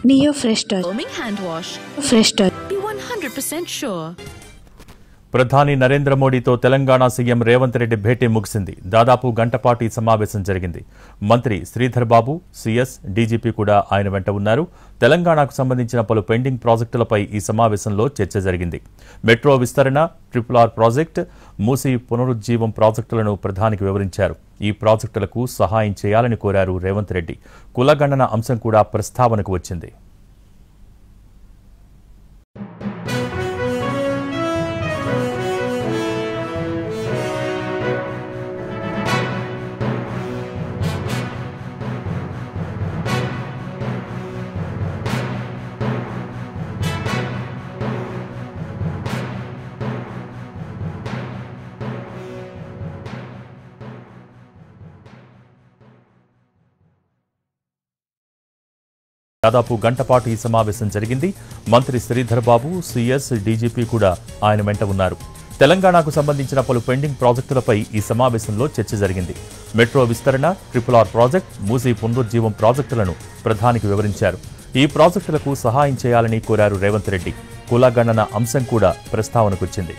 Neo Fresh Touch. Foaming hand wash. Fresh Touch. Be 100% sure. ప్రధాని నరేంద్ర మోడీతో Telangana CM Revanth Reddy భేటీ ముగిసింది. దాదాపు గంటపాటు ఈ సమావేశం జరిగింది. మంత్రి శ్రీధర్ బాబు, సీఎస్, డీజీపీ కూడా ఆయన వెంట ఉన్నారు. తెలంగాణకు సంబంధించిన పలు పెండింగ్ ప్రాజెక్టులపై ఈ సమావేశంలో చర్చ జరిగింది. మెట్రో విస్తరణ, RRR ప్రాజెక్టు, మూసీ పునరుజ్జీవం ప్రాజెక్టులను ప్రధానికి వివరించారు. ఈ ప్రాజెక్టులకు సహాయం చేయాలని కోరారు రేవంత్ రెడ్డి. కులగణన అంశం కూడా ప్రస్తావనకు వచ్చింది. దాదాపు గంటపాటు ఈ సమావేశం జరిగింది. మంత్రి శ్రీధర్ బాబు, సీఎస్, డీజీపీ కూడా ఆయన వెంట ఉన్నారు. తెలంగాణకు సంబంధించిన పలు పెండింగ్ ప్రాజెక్టులపై ఈ సమావేశంలో చర్చ జరిగింది. మెట్రో విస్తరణ, RRR ప్రాజెక్టు, మూసీ పునరుజ్జీవం ప్రాజెక్టులను ప్రధానికి వివరించారు. ఈ ప్రాజెక్టులకు సహాయం చేయాలని కోరారు రేవంత్ రెడ్డి. కులగణన అంశం కూడా ప్రస్తావనకొచ్చింది.